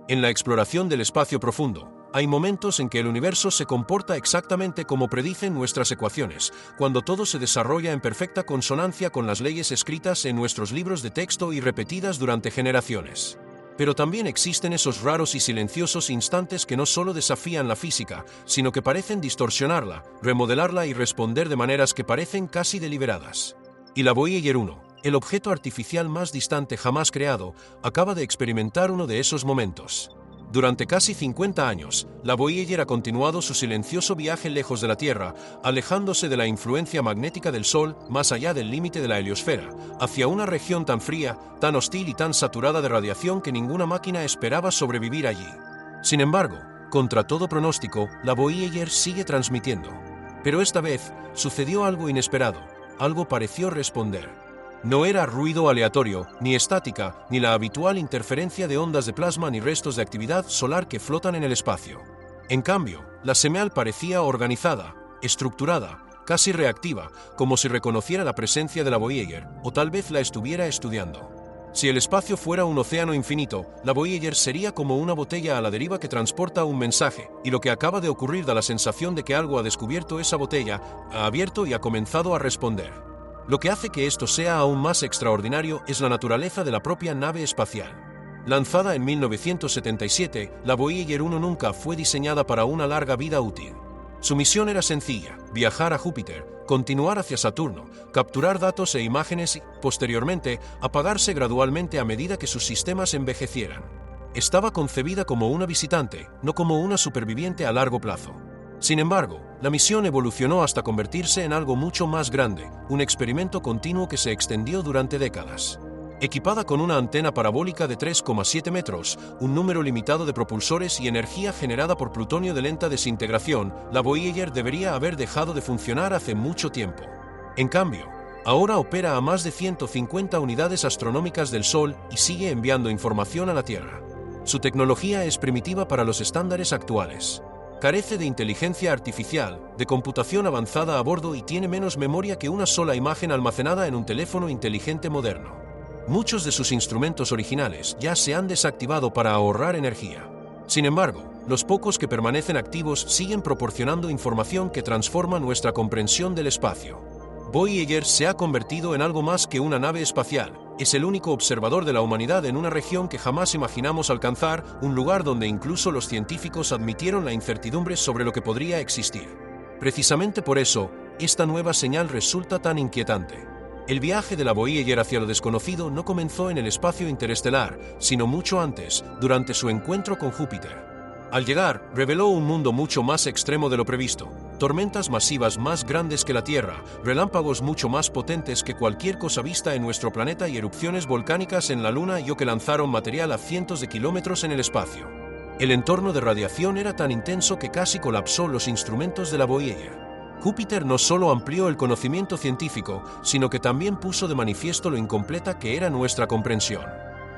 En la exploración del espacio profundo, hay momentos en que el universo se comporta exactamente como predicen nuestras ecuaciones, cuando todo se desarrolla en perfecta consonancia con las leyes escritas en nuestros libros de texto y repetidas durante generaciones. Pero también existen esos raros y silenciosos instantes que no solo desafían la física, sino que parecen distorsionarla, remodelarla y responder de maneras que parecen casi deliberadas. Y la Voyager 1, el objeto artificial más distante jamás creado, acaba de experimentar uno de esos momentos. Durante casi 50 años, la Voyager ha continuado su silencioso viaje lejos de la Tierra, alejándose de la influencia magnética del Sol, más allá del límite de la heliosfera, hacia una región tan fría, tan hostil y tan saturada de radiación que ninguna máquina esperaba sobrevivir allí. Sin embargo, contra todo pronóstico, la Voyager sigue transmitiendo. Pero esta vez, sucedió algo inesperado, algo pareció responder. No era ruido aleatorio, ni estática, ni la habitual interferencia de ondas de plasma ni restos de actividad solar que flotan en el espacio. En cambio, la señal parecía organizada, estructurada, casi reactiva, como si reconociera la presencia de la Voyager, o tal vez la estuviera estudiando. Si el espacio fuera un océano infinito, la Voyager sería como una botella a la deriva que transporta un mensaje, y lo que acaba de ocurrir da la sensación de que algo ha descubierto esa botella, ha abierto y ha comenzado a responder. Lo que hace que esto sea aún más extraordinario es la naturaleza de la propia nave espacial. Lanzada en 1977, la Voyager 1 nunca fue diseñada para una larga vida útil. Su misión era sencilla: viajar a Júpiter, continuar hacia Saturno, capturar datos e imágenes y, posteriormente, apagarse gradualmente a medida que sus sistemas envejecieran. Estaba concebida como una visitante, no como una superviviente a largo plazo. Sin embargo, la misión evolucionó hasta convertirse en algo mucho más grande, un experimento continuo que se extendió durante décadas. Equipada con una antena parabólica de 3,7 metros, un número limitado de propulsores y energía generada por plutonio de lenta desintegración, la Voyager debería haber dejado de funcionar hace mucho tiempo. En cambio, ahora opera a más de 150 unidades astronómicas del Sol y sigue enviando información a la Tierra. Su tecnología es primitiva para los estándares actuales. Carece de inteligencia artificial, de computación avanzada a bordo y tiene menos memoria que una sola imagen almacenada en un teléfono inteligente moderno. Muchos de sus instrumentos originales ya se han desactivado para ahorrar energía. Sin embargo, los pocos que permanecen activos siguen proporcionando información que transforma nuestra comprensión del espacio. Voyager se ha convertido en algo más que una nave espacial. Es el único observador de la humanidad en una región que jamás imaginamos alcanzar, un lugar donde incluso los científicos admitieron la incertidumbre sobre lo que podría existir. Precisamente por eso, esta nueva señal resulta tan inquietante. El viaje de la Voyager hacia lo desconocido no comenzó en el espacio interestelar, sino mucho antes, durante su encuentro con Júpiter. Al llegar, reveló un mundo mucho más extremo de lo previsto. Tormentas masivas más grandes que la Tierra, relámpagos mucho más potentes que cualquier cosa vista en nuestro planeta y erupciones volcánicas en la Luna que lanzaron material a cientos de kilómetros en el espacio. El entorno de radiación era tan intenso que casi colapsó los instrumentos de la Voyager. Júpiter no solo amplió el conocimiento científico, sino que también puso de manifiesto lo incompleta que era nuestra comprensión.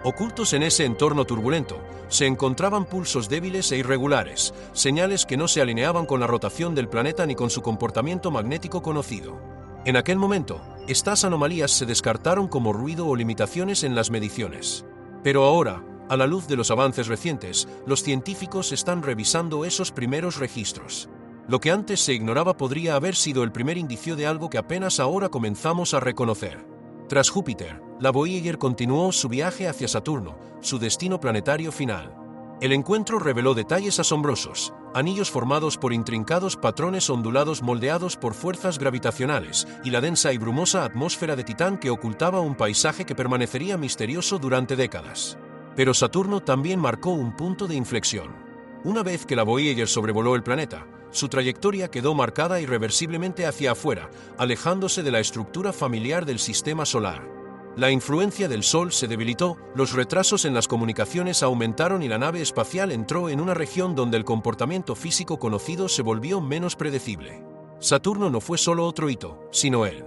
Ocultos en ese entorno turbulento, se encontraban pulsos débiles e irregulares, señales que no se alineaban con la rotación del planeta ni con su comportamiento magnético conocido. En aquel momento, estas anomalías se descartaron como ruido o limitaciones en las mediciones. Pero ahora, a la luz de los avances recientes, los científicos están revisando esos primeros registros. Lo que antes se ignoraba podría haber sido el primer indicio de algo que apenas ahora comenzamos a reconocer. Tras Júpiter, la Voyager continuó su viaje hacia Saturno, su destino planetario final. El encuentro reveló detalles asombrosos, anillos formados por intrincados patrones ondulados moldeados por fuerzas gravitacionales, y la densa y brumosa atmósfera de Titán que ocultaba un paisaje que permanecería misterioso durante décadas. Pero Saturno también marcó un punto de inflexión. Una vez que la Voyager sobrevoló el planeta, su trayectoria quedó marcada irreversiblemente hacia afuera, alejándose de la estructura familiar del sistema solar. La influencia del Sol se debilitó, los retrasos en las comunicaciones aumentaron y la nave espacial entró en una región donde el comportamiento físico conocido se volvió menos predecible. Saturno no fue solo otro hito, sino el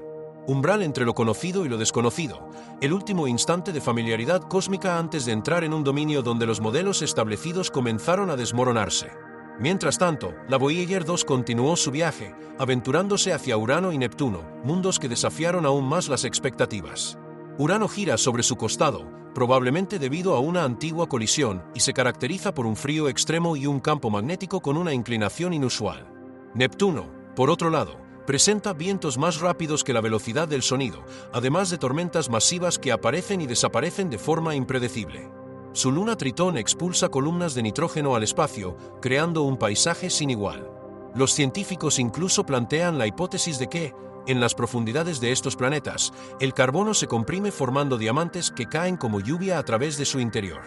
umbral entre lo conocido y lo desconocido, el último instante de familiaridad cósmica antes de entrar en un dominio donde los modelos establecidos comenzaron a desmoronarse. Mientras tanto, la Voyager 2 continuó su viaje, aventurándose hacia Urano y Neptuno, mundos que desafiaron aún más las expectativas. Urano gira sobre su costado, probablemente debido a una antigua colisión, y se caracteriza por un frío extremo y un campo magnético con una inclinación inusual. Neptuno, por otro lado, presenta vientos más rápidos que la velocidad del sonido, además de tormentas masivas que aparecen y desaparecen de forma impredecible. Su luna Tritón expulsa columnas de nitrógeno al espacio, creando un paisaje sin igual. Los científicos incluso plantean la hipótesis de que, en las profundidades de estos planetas, el carbono se comprime formando diamantes que caen como lluvia a través de su interior.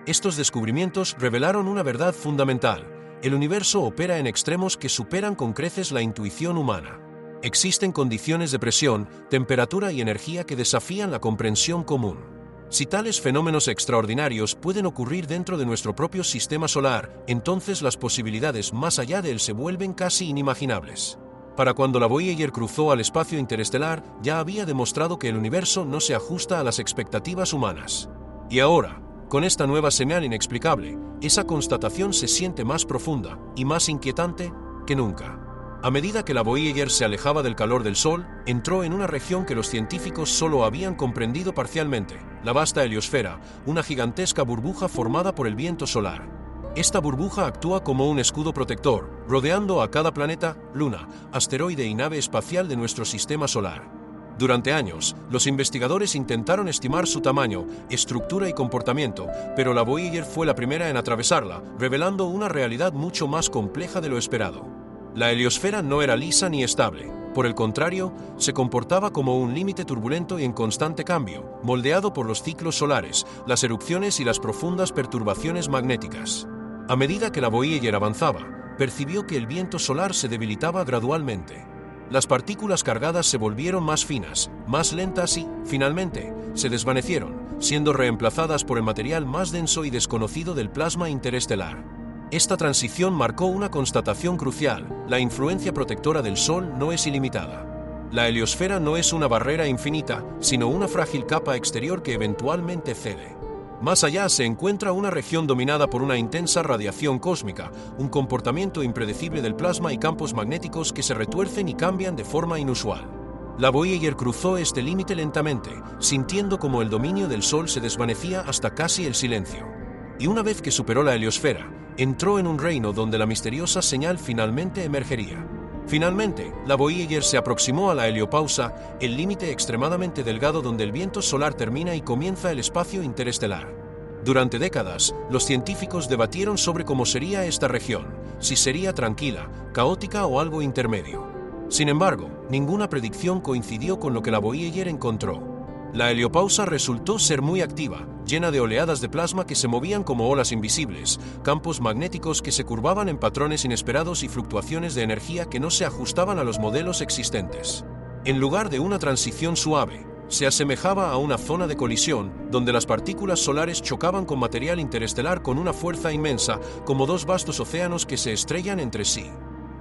Estos descubrimientos revelaron una verdad fundamental: el universo opera en extremos que superan con creces la intuición humana. Existen condiciones de presión, temperatura y energía que desafían la comprensión común. Si tales fenómenos extraordinarios pueden ocurrir dentro de nuestro propio sistema solar, entonces las posibilidades más allá de él se vuelven casi inimaginables. Para cuando la Voyager cruzó al espacio interestelar, ya había demostrado que el universo no se ajusta a las expectativas humanas. Y ahora, con esta nueva señal inexplicable, esa constatación se siente más profunda y más inquietante que nunca. A medida que la Voyager se alejaba del calor del Sol, entró en una región que los científicos solo habían comprendido parcialmente: la vasta heliosfera, una gigantesca burbuja formada por el viento solar. Esta burbuja actúa como un escudo protector, rodeando a cada planeta, luna, asteroide y nave espacial de nuestro sistema solar. Durante años, los investigadores intentaron estimar su tamaño, estructura y comportamiento, pero la Voyager fue la primera en atravesarla, revelando una realidad mucho más compleja de lo esperado. La heliosfera no era lisa ni estable. Por el contrario, se comportaba como un límite turbulento y en constante cambio, moldeado por los ciclos solares, las erupciones y las profundas perturbaciones magnéticas. A medida que la Voyager avanzaba, percibió que el viento solar se debilitaba gradualmente. Las partículas cargadas se volvieron más finas, más lentas y, finalmente, se desvanecieron, siendo reemplazadas por el material más denso y desconocido del plasma interestelar. Esta transición marcó una constatación crucial: la influencia protectora del Sol no es ilimitada. La heliosfera no es una barrera infinita, sino una frágil capa exterior que eventualmente cede. Más allá se encuentra una región dominada por una intensa radiación cósmica, un comportamiento impredecible del plasma y campos magnéticos que se retuercen y cambian de forma inusual. La Voyager cruzó este límite lentamente, sintiendo como el dominio del Sol se desvanecía hasta casi el silencio. Y una vez que superó la heliosfera, entró en un reino donde la misteriosa señal finalmente emergería. Finalmente, la Voyager se aproximó a la heliopausa, el límite extremadamente delgado donde el viento solar termina y comienza el espacio interestelar. Durante décadas, los científicos debatieron sobre cómo sería esta región, si sería tranquila, caótica o algo intermedio. Sin embargo, ninguna predicción coincidió con lo que la Voyager encontró. La heliopausa resultó ser muy activa, llena de oleadas de plasma que se movían como olas invisibles, campos magnéticos que se curvaban en patrones inesperados y fluctuaciones de energía que no se ajustaban a los modelos existentes. En lugar de una transición suave, se asemejaba a una zona de colisión, donde las partículas solares chocaban con material interestelar con una fuerza inmensa, como dos vastos océanos que se estrellan entre sí.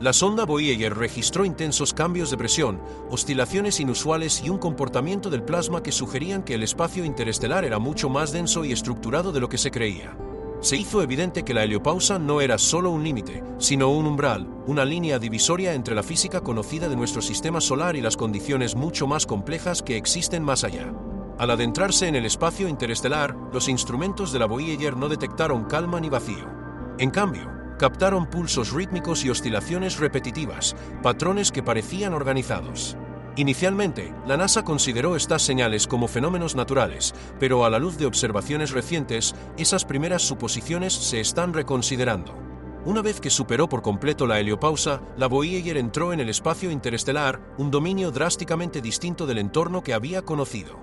La sonda Voyager registró intensos cambios de presión, oscilaciones inusuales y un comportamiento del plasma que sugerían que el espacio interestelar era mucho más denso y estructurado de lo que se creía. Se hizo evidente que la heliopausa no era solo un límite, sino un umbral, una línea divisoria entre la física conocida de nuestro sistema solar y las condiciones mucho más complejas que existen más allá. Al adentrarse en el espacio interestelar, los instrumentos de la Voyager no detectaron calma ni vacío. En cambio, captaron pulsos rítmicos y oscilaciones repetitivas, patrones que parecían organizados. Inicialmente, la NASA consideró estas señales como fenómenos naturales, pero a la luz de observaciones recientes, esas primeras suposiciones se están reconsiderando. Una vez que superó por completo la heliopausa, la Voyager entró en el espacio interestelar, un dominio drásticamente distinto del entorno que había conocido.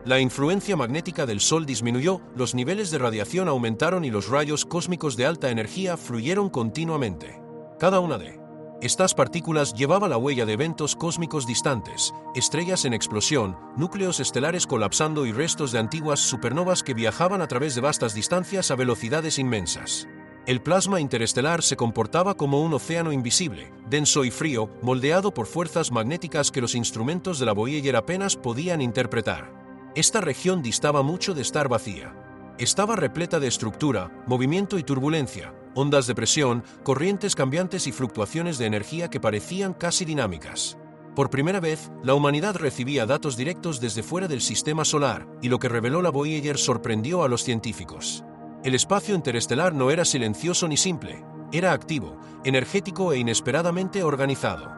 La influencia magnética del Sol disminuyó, los niveles de radiación aumentaron y los rayos cósmicos de alta energía fluyeron continuamente. Cada una de estas partículas llevaba la huella de eventos cósmicos distantes, estrellas en explosión, núcleos estelares colapsando y restos de antiguas supernovas que viajaban a través de vastas distancias a velocidades inmensas. El plasma interestelar se comportaba como un océano invisible, denso y frío, moldeado por fuerzas magnéticas que los instrumentos de la Voyager apenas podían interpretar. Esta región distaba mucho de estar vacía. Estaba repleta de estructura, movimiento y turbulencia, ondas de presión, corrientes cambiantes y fluctuaciones de energía que parecían casi dinámicas. Por primera vez, la humanidad recibía datos directos desde fuera del sistema solar, y lo que reveló la Voyager sorprendió a los científicos. El espacio interestelar no era silencioso ni simple, era activo, energético e inesperadamente organizado.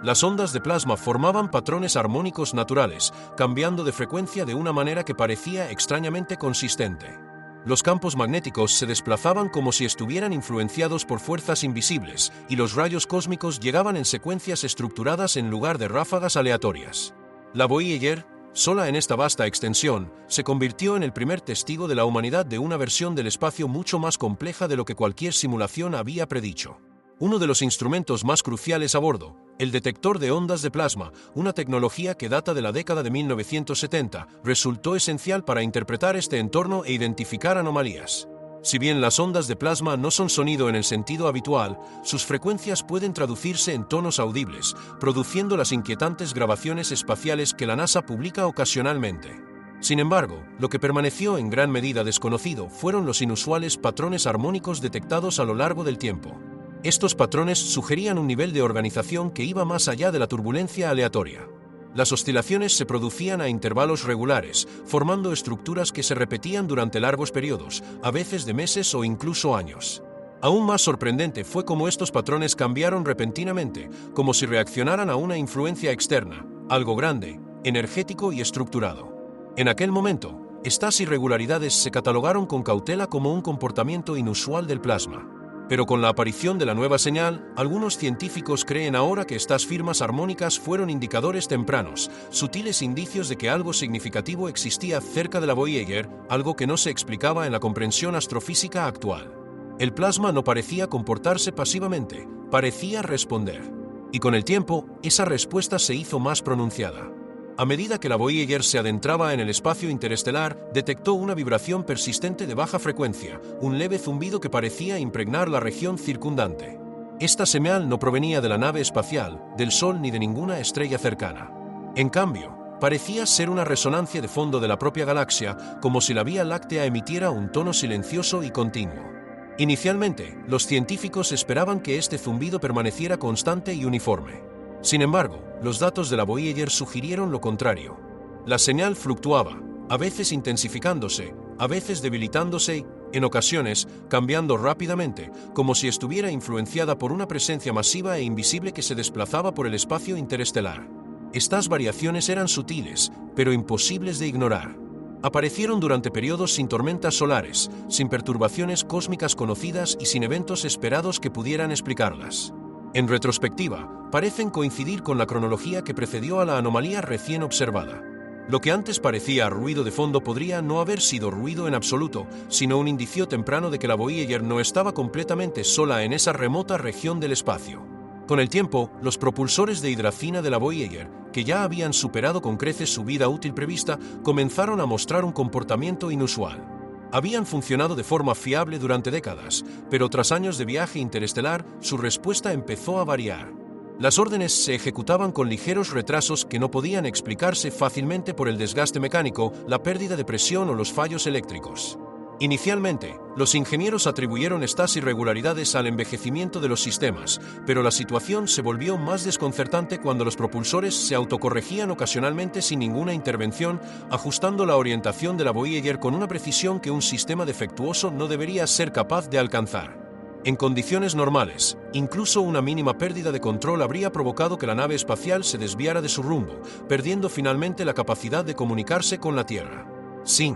Las ondas de plasma formaban patrones armónicos naturales, cambiando de frecuencia de una manera que parecía extrañamente consistente. Los campos magnéticos se desplazaban como si estuvieran influenciados por fuerzas invisibles, y los rayos cósmicos llegaban en secuencias estructuradas en lugar de ráfagas aleatorias. La Voyager, sola en esta vasta extensión, se convirtió en el primer testigo de la humanidad de una versión del espacio mucho más compleja de lo que cualquier simulación había predicho. Uno de los instrumentos más cruciales a bordo, el detector de ondas de plasma, una tecnología que data de la década de 1970, resultó esencial para interpretar este entorno e identificar anomalías. Si bien las ondas de plasma no son sonido en el sentido habitual, sus frecuencias pueden traducirse en tonos audibles, produciendo las inquietantes grabaciones espaciales que la NASA publica ocasionalmente. Sin embargo, lo que permaneció en gran medida desconocido fueron los inusuales patrones armónicos detectados a lo largo del tiempo. Estos patrones sugerían un nivel de organización que iba más allá de la turbulencia aleatoria. Las oscilaciones se producían a intervalos regulares, formando estructuras que se repetían durante largos periodos, a veces de meses o incluso años. Aún más sorprendente fue cómo estos patrones cambiaron repentinamente, como si reaccionaran a una influencia externa, algo grande, energético y estructurado. En aquel momento, estas irregularidades se catalogaron con cautela como un comportamiento inusual del plasma. Pero con la aparición de la nueva señal, algunos científicos creen ahora que estas firmas armónicas fueron indicadores tempranos, sutiles indicios de que algo significativo existía cerca de la Voyager, algo que no se explicaba en la comprensión astrofísica actual. El plasma no parecía comportarse pasivamente, parecía responder. Y con el tiempo, esa respuesta se hizo más pronunciada. A medida que la Voyager se adentraba en el espacio interestelar, detectó una vibración persistente de baja frecuencia, un leve zumbido que parecía impregnar la región circundante. Esta señal no provenía de la nave espacial, del Sol ni de ninguna estrella cercana. En cambio, parecía ser una resonancia de fondo de la propia galaxia, como si la Vía Láctea emitiera un tono silencioso y continuo. Inicialmente, los científicos esperaban que este zumbido permaneciera constante y uniforme. Sin embargo, los datos de la Voyager sugirieron lo contrario. La señal fluctuaba, a veces intensificándose, a veces debilitándose, en ocasiones cambiando rápidamente, como si estuviera influenciada por una presencia masiva e invisible que se desplazaba por el espacio interestelar. Estas variaciones eran sutiles, pero imposibles de ignorar. Aparecieron durante periodos sin tormentas solares, sin perturbaciones cósmicas conocidas y sin eventos esperados que pudieran explicarlas. En retrospectiva, parecen coincidir con la cronología que precedió a la anomalía recién observada. Lo que antes parecía ruido de fondo podría no haber sido ruido en absoluto, sino un indicio temprano de que la Voyager no estaba completamente sola en esa remota región del espacio. Con el tiempo, los propulsores de hidracina de la Voyager, que ya habían superado con creces su vida útil prevista, comenzaron a mostrar un comportamiento inusual. Habían funcionado de forma fiable durante décadas, pero tras años de viaje interestelar, su respuesta empezó a variar. Las órdenes se ejecutaban con ligeros retrasos que no podían explicarse fácilmente por el desgaste mecánico, la pérdida de presión o los fallos eléctricos. Inicialmente, los ingenieros atribuyeron estas irregularidades al envejecimiento de los sistemas, pero la situación se volvió más desconcertante cuando los propulsores se autocorregían ocasionalmente sin ninguna intervención, ajustando la orientación de la Voyager con una precisión que un sistema defectuoso no debería ser capaz de alcanzar. En condiciones normales, incluso una mínima pérdida de control habría provocado que la nave espacial se desviara de su rumbo, perdiendo finalmente la capacidad de comunicarse con la Tierra. Sin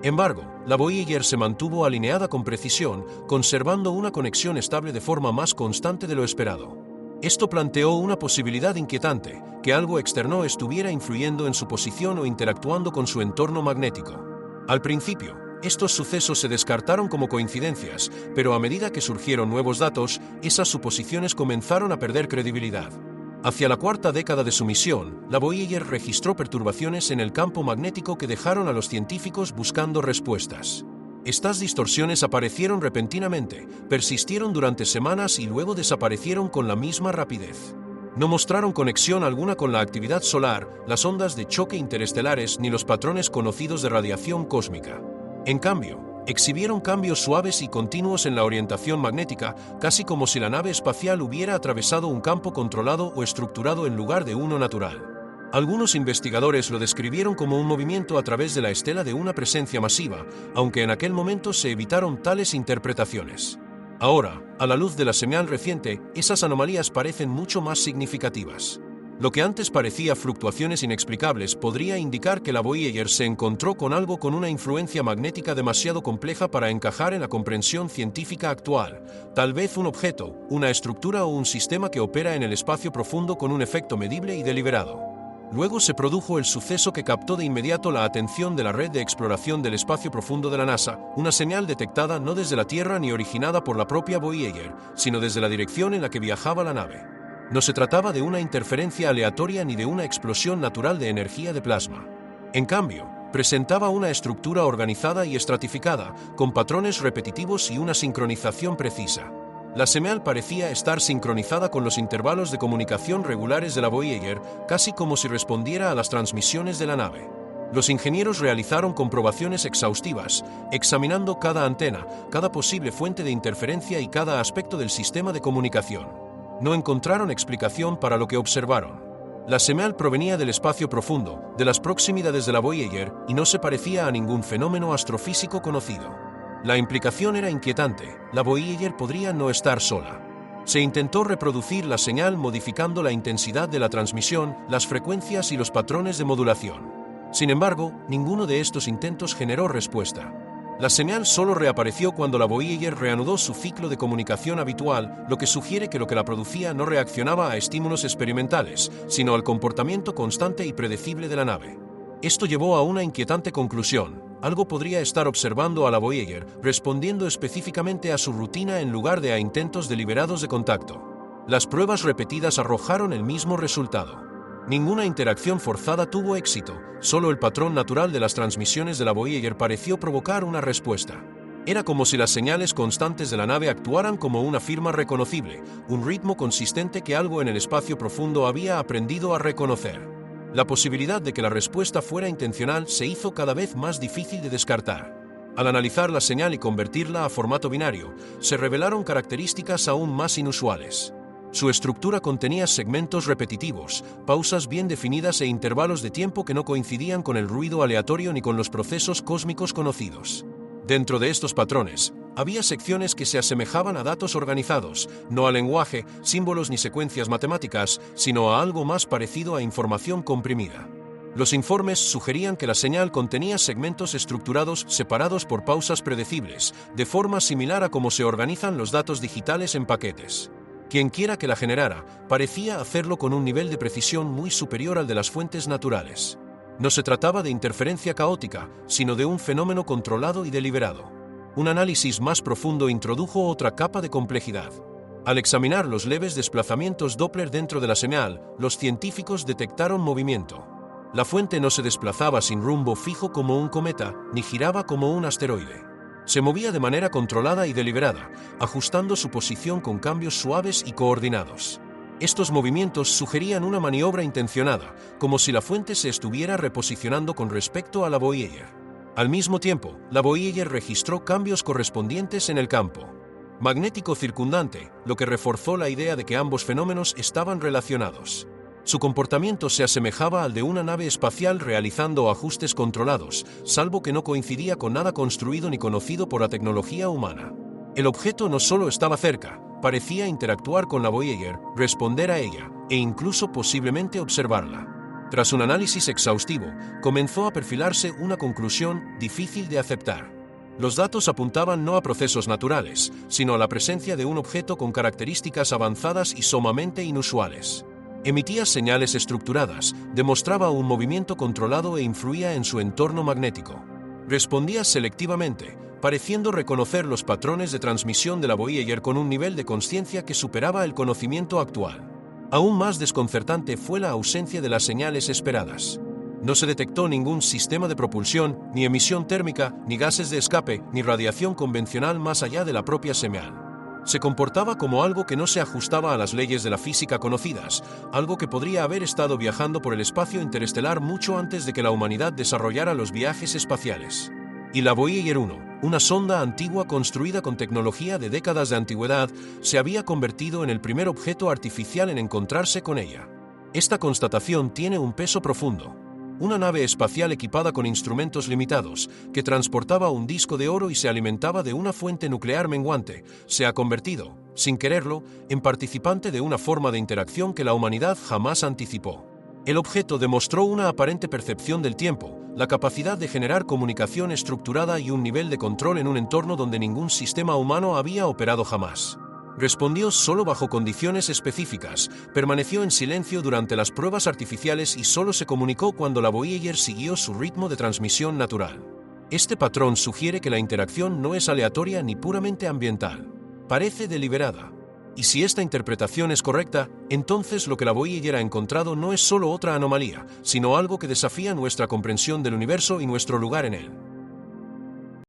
embargo, la Voyager se mantuvo alineada con precisión, conservando una conexión estable de forma más constante de lo esperado. Esto planteó una posibilidad inquietante, que algo externo estuviera influyendo en su posición o interactuando con su entorno magnético. Al principio, estos sucesos se descartaron como coincidencias, pero a medida que surgieron nuevos datos, esas suposiciones comenzaron a perder credibilidad. Hacia la cuarta década de su misión, la Voyager registró perturbaciones en el campo magnético que dejaron a los científicos buscando respuestas. Estas distorsiones aparecieron repentinamente, persistieron durante semanas y luego desaparecieron con la misma rapidez. No mostraron conexión alguna con la actividad solar, las ondas de choque interestelares ni los patrones conocidos de radiación cósmica. En cambio, Exhibieron cambios suaves y continuos en la orientación magnética, casi como si la nave espacial hubiera atravesado un campo controlado o estructurado en lugar de uno natural. Algunos investigadores lo describieron como un movimiento a través de la estela de una presencia masiva, aunque en aquel momento se evitaron tales interpretaciones. Ahora, a la luz de la señal reciente, esas anomalías parecen mucho más significativas. Lo que antes parecía fluctuaciones inexplicables podría indicar que la Voyager se encontró con algo con una influencia magnética demasiado compleja para encajar en la comprensión científica actual, tal vez un objeto, una estructura o un sistema que opera en el espacio profundo con un efecto medible y deliberado. Luego se produjo el suceso que captó de inmediato la atención de la red de exploración del espacio profundo de la NASA, una señal detectada no desde la Tierra ni originada por la propia Voyager, sino desde la dirección en la que viajaba la nave. No se trataba de una interferencia aleatoria ni de una explosión natural de energía de plasma. En cambio, presentaba una estructura organizada y estratificada, con patrones repetitivos y una sincronización precisa. La señal parecía estar sincronizada con los intervalos de comunicación regulares de la Voyager, casi como si respondiera a las transmisiones de la nave. Los ingenieros realizaron comprobaciones exhaustivas, examinando cada antena, cada posible fuente de interferencia y cada aspecto del sistema de comunicación. No encontraron explicación para lo que observaron. La señal provenía del espacio profundo, de las proximidades de la Voyager, y no se parecía a ningún fenómeno astrofísico conocido. La implicación era inquietante, la Voyager podría no estar sola. Se intentó reproducir la señal modificando la intensidad de la transmisión, las frecuencias y los patrones de modulación. Sin embargo, ninguno de estos intentos generó respuesta. La señal solo reapareció cuando la Voyager reanudó su ciclo de comunicación habitual, lo que sugiere que lo que la producía no reaccionaba a estímulos experimentales, sino al comportamiento constante y predecible de la nave. Esto llevó a una inquietante conclusión: algo podría estar observando a la Voyager, respondiendo específicamente a su rutina en lugar de a intentos deliberados de contacto. Las pruebas repetidas arrojaron el mismo resultado. Ninguna interacción forzada tuvo éxito, solo el patrón natural de las transmisiones de la Voyager pareció provocar una respuesta. Era como si las señales constantes de la nave actuaran como una firma reconocible, un ritmo consistente que algo en el espacio profundo había aprendido a reconocer. La posibilidad de que la respuesta fuera intencional se hizo cada vez más difícil de descartar. Al analizar la señal y convertirla a formato binario, se revelaron características aún más inusuales. Su estructura contenía segmentos repetitivos, pausas bien definidas e intervalos de tiempo que no coincidían con el ruido aleatorio ni con los procesos cósmicos conocidos. Dentro de estos patrones, había secciones que se asemejaban a datos organizados, no a lenguaje, símbolos ni secuencias matemáticas, sino a algo más parecido a información comprimida. Los informes sugerían que la señal contenía segmentos estructurados separados por pausas predecibles, de forma similar a cómo se organizan los datos digitales en paquetes. Quienquiera que la generara, parecía hacerlo con un nivel de precisión muy superior al de las fuentes naturales. No se trataba de interferencia caótica, sino de un fenómeno controlado y deliberado. Un análisis más profundo introdujo otra capa de complejidad. Al examinar los leves desplazamientos Doppler dentro de la señal, los científicos detectaron movimiento. La fuente no se desplazaba sin rumbo fijo como un cometa, ni giraba como un asteroide. Se movía de manera controlada y deliberada, ajustando su posición con cambios suaves y coordinados. Estos movimientos sugerían una maniobra intencionada, como si la fuente se estuviera reposicionando con respecto a la Voyager. Al mismo tiempo, la Voyager registró cambios correspondientes en el campo magnético circundante, lo que reforzó la idea de que ambos fenómenos estaban relacionados. Su comportamiento se asemejaba al de una nave espacial realizando ajustes controlados, salvo que no coincidía con nada construido ni conocido por la tecnología humana. El objeto no solo estaba cerca, parecía interactuar con la Voyager, responder a ella, e incluso posiblemente observarla. Tras un análisis exhaustivo, comenzó a perfilarse una conclusión difícil de aceptar. Los datos apuntaban no a procesos naturales, sino a la presencia de un objeto con características avanzadas y sumamente inusuales. Emitía señales estructuradas, demostraba un movimiento controlado e influía en su entorno magnético. Respondía selectivamente, pareciendo reconocer los patrones de transmisión de la Voyager con un nivel de conciencia que superaba el conocimiento actual. Aún más desconcertante fue la ausencia de las señales esperadas. No se detectó ningún sistema de propulsión, ni emisión térmica, ni gases de escape, ni radiación convencional más allá de la propia señal. Se comportaba como algo que no se ajustaba a las leyes de la física conocidas, algo que podría haber estado viajando por el espacio interestelar mucho antes de que la humanidad desarrollara los viajes espaciales. Y la Voyager 1, Una sonda antigua construida con tecnología de décadas de antigüedad se había convertido en el primer objeto artificial en encontrarse con ella. Esta constatación tiene un peso profundo. Una nave espacial equipada con instrumentos limitados, que transportaba un disco de oro y se alimentaba de una fuente nuclear menguante, se ha convertido, sin quererlo, en participante de una forma de interacción que la humanidad jamás anticipó. El objeto demostró una aparente percepción del tiempo, la capacidad de generar comunicación estructurada y un nivel de control en un entorno donde ningún sistema humano había operado jamás. Respondió solo bajo condiciones específicas, permaneció en silencio durante las pruebas artificiales y solo se comunicó cuando la Voyager siguió su ritmo de transmisión natural. Este patrón sugiere que la interacción no es aleatoria ni puramente ambiental. Parece deliberada. Y si esta interpretación es correcta, entonces lo que la Voyager ha encontrado no es solo otra anomalía, sino algo que desafía nuestra comprensión del universo y nuestro lugar en él.